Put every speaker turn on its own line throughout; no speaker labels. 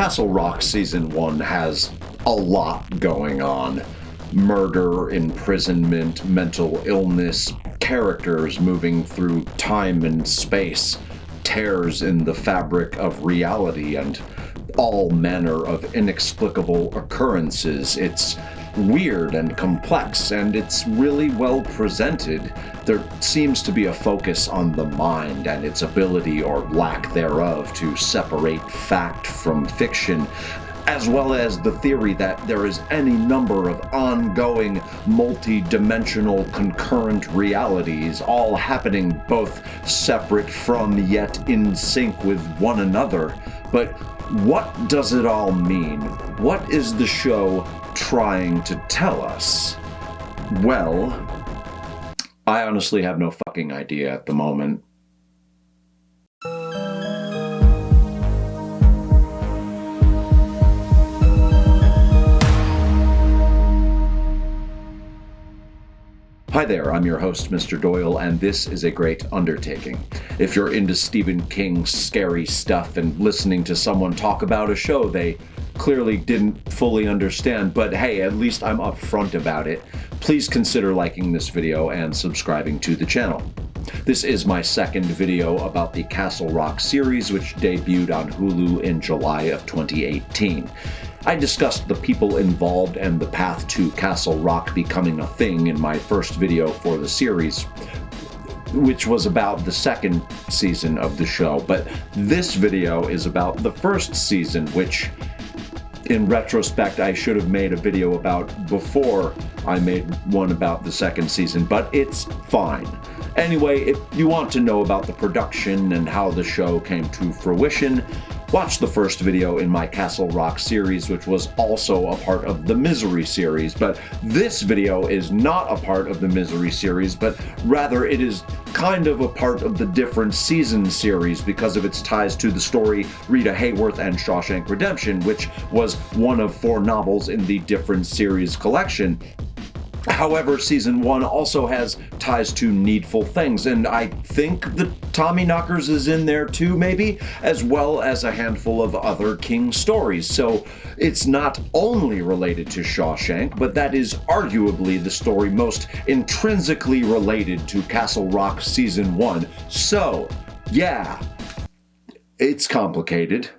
Castle Rock Season 1 has a lot going on. Murder, imprisonment, mental illness, characters moving through time and space, tears in the fabric of reality, and all manner of inexplicable occurrences. It's weird and complex, and it's really well presented. There seems to be a focus on the mind and its ability or lack thereof to separate fact from fiction, as well as the theory that there is any number of ongoing, multi-dimensional concurrent realities, all happening both separate from yet in sync with one another. But what does it all mean? What is the show trying to tell us? Well, I honestly have no fucking idea at the moment. Hi there, I'm your host, Mr. Doyle, and this is a great undertaking. If you're into Stephen King's scary stuff and listening to someone talk about a show they clearly didn't fully understand, but hey, at least I'm upfront about it, please consider liking this video and subscribing to the channel. This is my second video about the Castle Rock series, which debuted on Hulu in July of 2018. I discussed the people involved and the path to Castle Rock becoming a thing in my first video for the series, which was about the second season of the show. But this video is about the first season, which, in retrospect, I should have made a video about before I made one about the second season, but it's fine. Anyway, if you want to know about the production and how the show came to fruition, watch the first video in my Castle Rock series, which was also a part of the Misery series. But this video is not a part of the Misery series, but rather it is kind of a part of the different season series because of its ties to the story Rita Hayworth and Shawshank Redemption, which was one of 4 novels in the different series collection. However, Season 1 also has ties to Needful Things, and I think the Tommyknockers is in there too, maybe, as well as a handful of other King stories. So it's not only related to Shawshank, but that is arguably the story most intrinsically related to Castle Rock Season 1. So, yeah, it's complicated.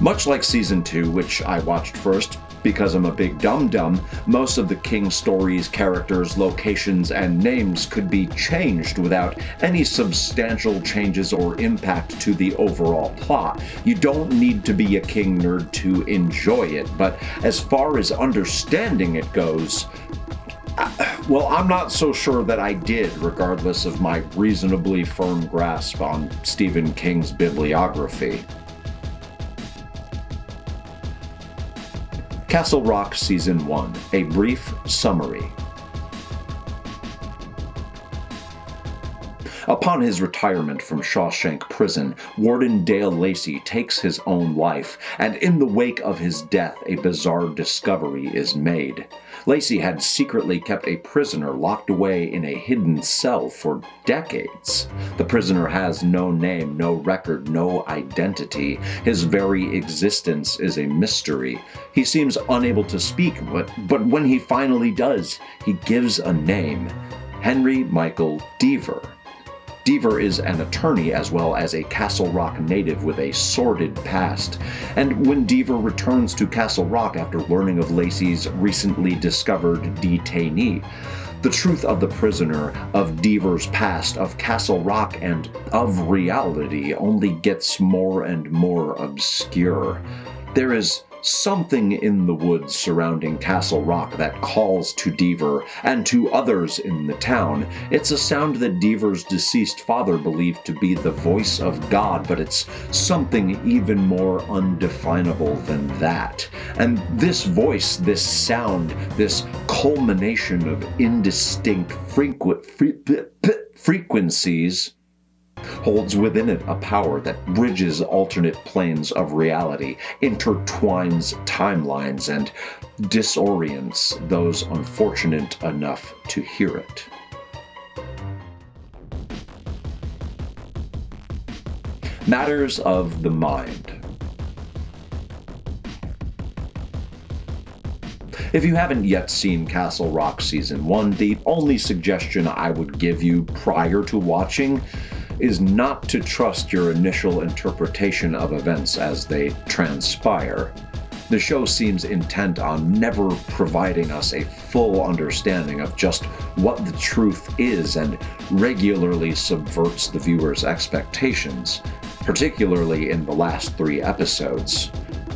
Much like Season 2, which I watched first, because I'm a big dum-dum, most of the King stories, characters, locations, and names could be changed without any substantial changes or impact to the overall plot. You don't need to be a King nerd to enjoy it, but as far as understanding it goes, well, I'm not so sure that I did, regardless of my reasonably firm grasp on Stephen King's bibliography. Castle Rock Season 1, a brief summary. Upon his retirement from Shawshank Prison, Warden Dale Lacey takes his own life, and in the wake of his death, a bizarre discovery is made. Lacey had secretly kept a prisoner locked away in a hidden cell for decades. The prisoner has no name, no record, no identity. His very existence is a mystery. He seems unable to speak, but when he finally does, he gives a name: Henry Michael Deaver. Deaver is an attorney as well as a Castle Rock native with a sordid past, and when Deaver returns to Castle Rock after learning of Lacey's recently discovered detainee, the truth of the prisoner, of Deaver's past, of Castle Rock, and of reality only gets more and more obscure. There is something in the woods surrounding Castle Rock that calls to Deaver and to others in the town. It's a sound that Deaver's deceased father believed to be the voice of God, but it's something even more undefinable than that. And this voice, this sound, this culmination of indistinct frequencies holds within it a power that bridges alternate planes of reality, intertwines timelines, and disorients those unfortunate enough to hear it. Matters of the mind. If you haven't yet seen Castle Rock Season 1, the only suggestion I would give you prior to watching is not to trust your initial interpretation of events as they transpire. The show seems intent on never providing us a full understanding of just what the truth is and regularly subverts the viewer's expectations, particularly in the last 3 episodes.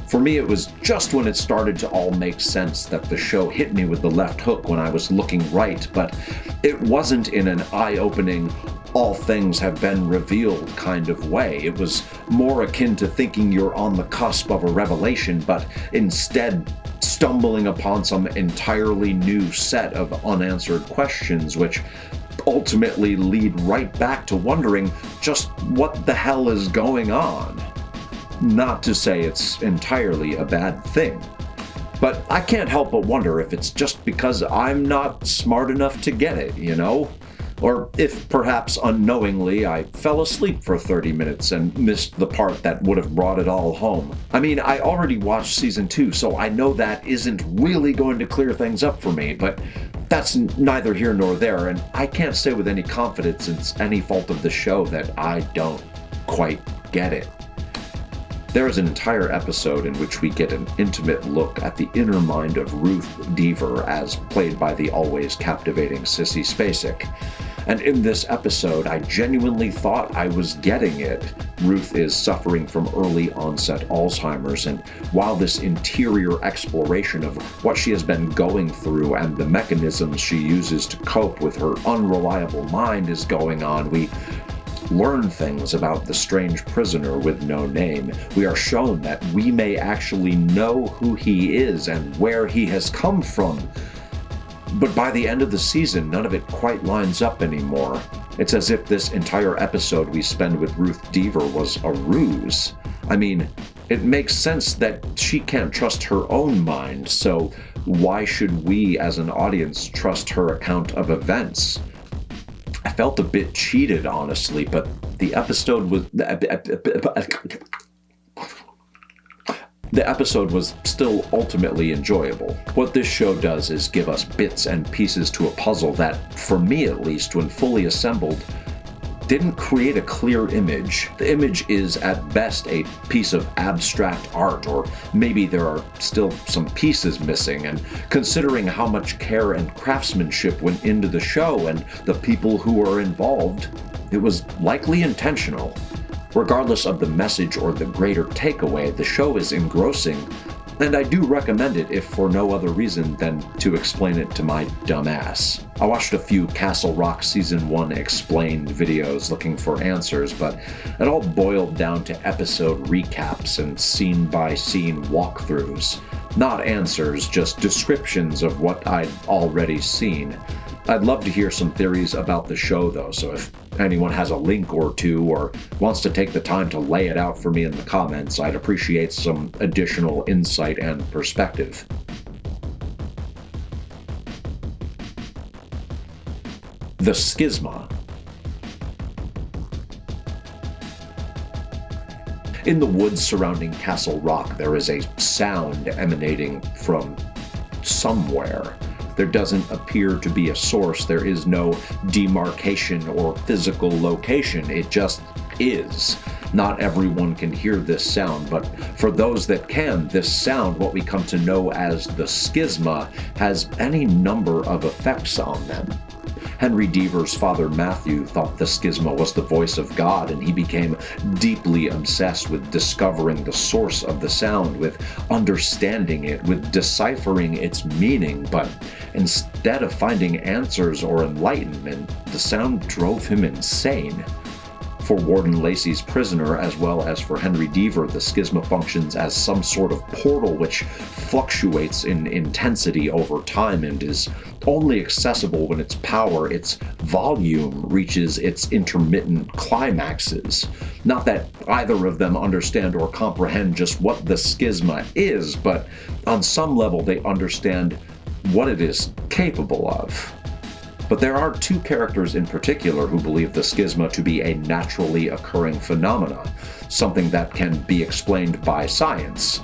For me, it was just when it started to all make sense that the show hit me with the left hook when I was looking right, but it wasn't in an eye-opening, all things have been revealed kind of way. It was more akin to thinking you're on the cusp of a revelation, but instead stumbling upon some entirely new set of unanswered questions, which ultimately lead right back to wondering just what the hell is going on. Not to say it's entirely a bad thing, but I can't help but wonder if it's just because I'm not smart enough to get it, you know? Or if perhaps unknowingly I fell asleep for 30 minutes and missed the part that would have brought it all home. I mean, I already watched Season 2, so I know that isn't really going to clear things up for me, but that's neither here nor there, and I can't say with any confidence it's any fault of the show that I don't quite get it. There is an entire episode in which we get an intimate look at the inner mind of Ruth Deaver, as played by the always captivating Sissy Spacek. And in this episode, I genuinely thought I was getting it. Ruth is suffering from early onset Alzheimer's, and while this interior exploration of what she has been going through and the mechanisms she uses to cope with her unreliable mind is going on, we learn things about the strange prisoner with no name. We are shown that we may actually know who he is and where he has come from. But by the end of the season, none of it quite lines up anymore. It's as if this entire episode we spend with Ruth Deaver was a ruse. I mean, it makes sense that she can't trust her own mind, so why should we as an audience trust her account of events? I felt a bit cheated, honestly, but the episode was still ultimately enjoyable. What this show does is give us bits and pieces to a puzzle that, for me at least, when fully assembled, didn't create a clear image. The image is at best a piece of abstract art, or maybe there are still some pieces missing, and considering how much care and craftsmanship went into the show and the people who are involved, it was likely intentional. Regardless of the message or the greater takeaway, the show is engrossing, and I do recommend it if for no other reason than to explain it to my dumb ass. I watched a few Castle Rock Season 1 explained videos looking for answers, but it all boiled down to episode recaps and scene-by-scene walkthroughs. Not answers, just descriptions of what I'd already seen. I'd love to hear some theories about the show, though, so if anyone has a link or two or wants to take the time to lay it out for me in the comments, I'd appreciate some additional insight and perspective. The Schizma. In the woods surrounding Castle Rock, there is a sound emanating from somewhere. There doesn't appear to be a source. There is no demarcation or physical location. It just is. Not everyone can hear this sound, but for those that can, this sound, what we come to know as the Schizma, has any number of effects on them. Henry Deaver's father Matthew thought the Schizma was the voice of God, and he became deeply obsessed with discovering the source of the sound, with understanding it, with deciphering its meaning. But instead of finding answers or enlightenment, the sound drove him insane. For Warden Lacey's prisoner, as well as for Henry Deaver, the Schizma functions as some sort of portal which fluctuates in intensity over time and is only accessible when its power, its volume, reaches its intermittent climaxes. Not that either of them understand or comprehend just what the Schizma is, but on some level they understand what it is capable of. But there are two characters in particular who believe the Schizma to be a naturally occurring phenomena, something that can be explained by science.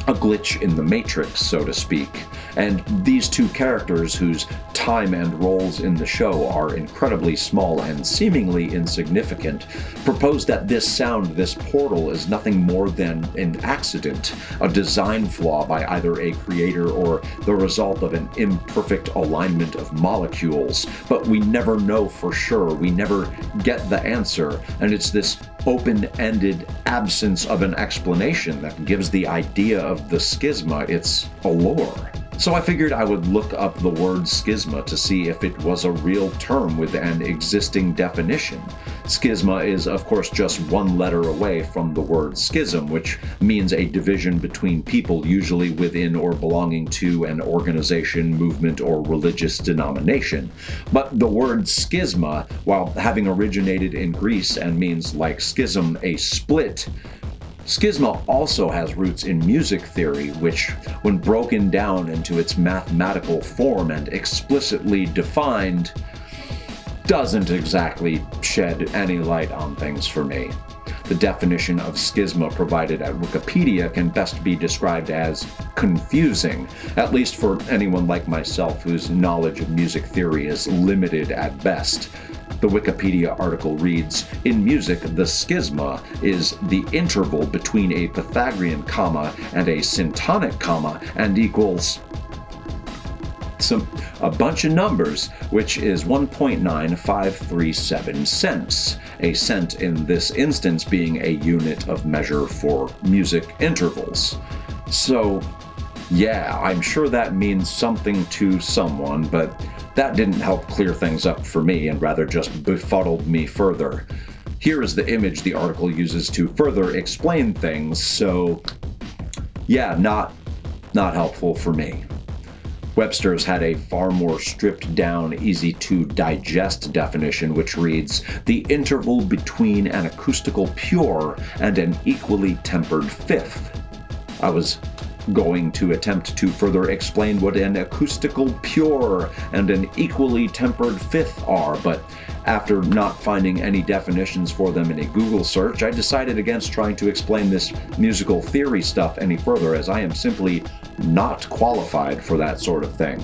A glitch in the matrix, so to speak. And these two characters, whose time and roles in the show are incredibly small and seemingly insignificant, propose that this sound, this portal, is nothing more than an accident, a design flaw by either a creator or the result of an imperfect alignment of molecules. But we never know for sure. We never get the answer, and it's this open-ended absence of an explanation that gives the idea of the schisma its allure. So I figured I would look up the word schisma to see if it was a real term with an existing definition. Schisma is, of course, just one letter away from the word schism, which means a division between people, usually within or belonging to an organization, movement, or religious denomination. But the word schisma, while having originated in Greece and means, like schism, a split, schisma also has roots in music theory, which, when broken down into its mathematical form and explicitly defined, doesn't exactly shed any light on things for me. The definition of schisma provided at Wikipedia can best be described as confusing, at least for anyone like myself whose knowledge of music theory is limited at best. The Wikipedia article reads, "In music, the schisma is the interval between a Pythagorean comma and a syntonic comma and equals a bunch of numbers, which is 1.9537 cents. A cent in this instance being a unit of measure for music intervals." So, yeah, I'm sure that means something to someone, but that didn't help clear things up for me and rather just befuddled me further. Here is the image the article uses to further explain things, so yeah, not helpful for me. Webster's had a far more stripped down, easy to digest definition, which reads, "The interval between an acoustical pure and an equally tempered fifth." I was going to attempt to further explain what an acoustical pure and an equally tempered fifth are, but after not finding any definitions for them in a Google search, I decided against trying to explain this musical theory stuff any further, as I am simply not qualified for that sort of thing.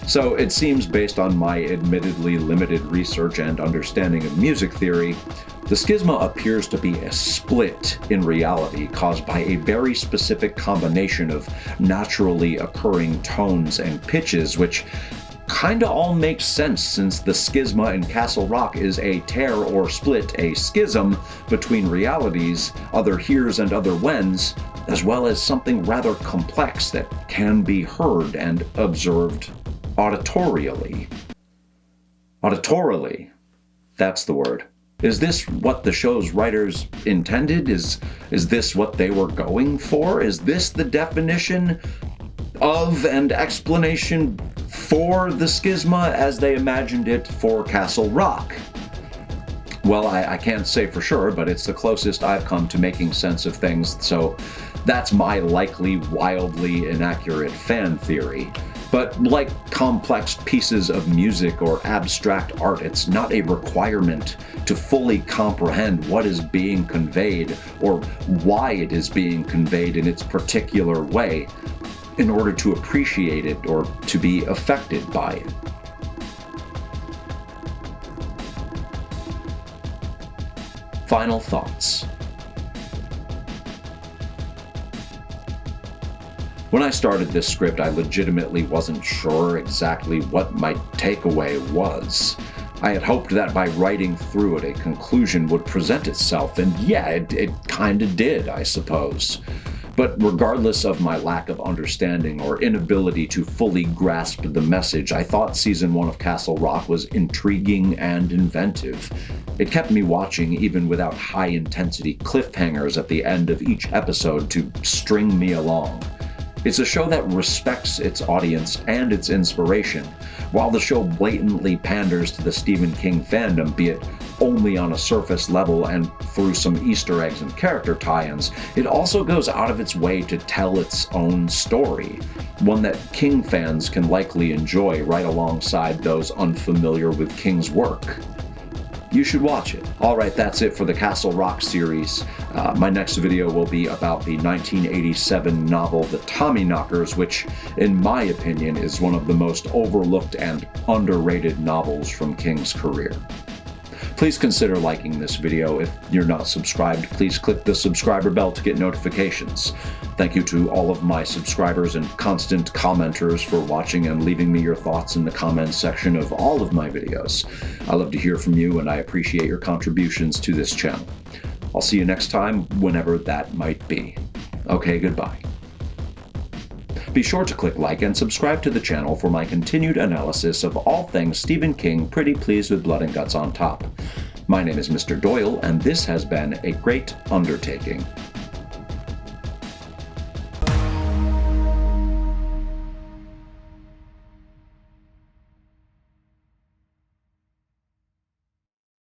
So it seems, based on my admittedly limited research and understanding of music theory, the schisma appears to be a split in reality caused by a very specific combination of naturally occurring tones and pitches, which kinda all makes sense since the schisma in Castle Rock is a tear or split, a schism between realities, other heres and other whens, as well as something rather complex that can be heard and observed auditorially. Auditorily, that's the word. Is this what the show's writers intended? Is this what they were going for? Is this the definition of and explanation for the schisma as they imagined it for Castle Rock? Well, I can't say for sure, but it's the closest I've come to making sense of things, so that's my likely wildly inaccurate fan theory. But like complex pieces of music or abstract art, it's not a requirement to fully comprehend what is being conveyed or why it is being conveyed in its particular way in order to appreciate it or to be affected by it. Final thoughts. When I started this script, I legitimately wasn't sure exactly what my takeaway was. I had hoped that by writing through it, a conclusion would present itself, and yeah, it kinda did, I suppose. But regardless of my lack of understanding or inability to fully grasp the message, I thought Season 1 of Castle Rock was intriguing and inventive. It kept me watching even without high-intensity cliffhangers at the end of each episode to string me along. It's a show that respects its audience and its inspiration. While the show blatantly panders to the Stephen King fandom, be it only on a surface level and through some Easter eggs and character tie-ins, it also goes out of its way to tell its own story, one that King fans can likely enjoy right alongside those unfamiliar with King's work. you should watch it. Alright, that's it for the Castle Rock series. My next video will be about the 1987 novel The Tommyknockers, which, in my opinion, is one of the most overlooked and underrated novels from King's career. Please consider liking this video. If you're not subscribed, please click the subscriber bell to get notifications. Thank you to all of my subscribers and constant commenters for watching and leaving me your thoughts in the comments section of all of my videos. I love to hear from you, and I appreciate your contributions to this channel. I'll see you next time, whenever that might be. Okay, goodbye. Be sure to click like and subscribe to the channel for my continued analysis of all things Stephen King, pretty pleased with blood and guts on top. My name is Mr. Doyle, and this has been a great undertaking.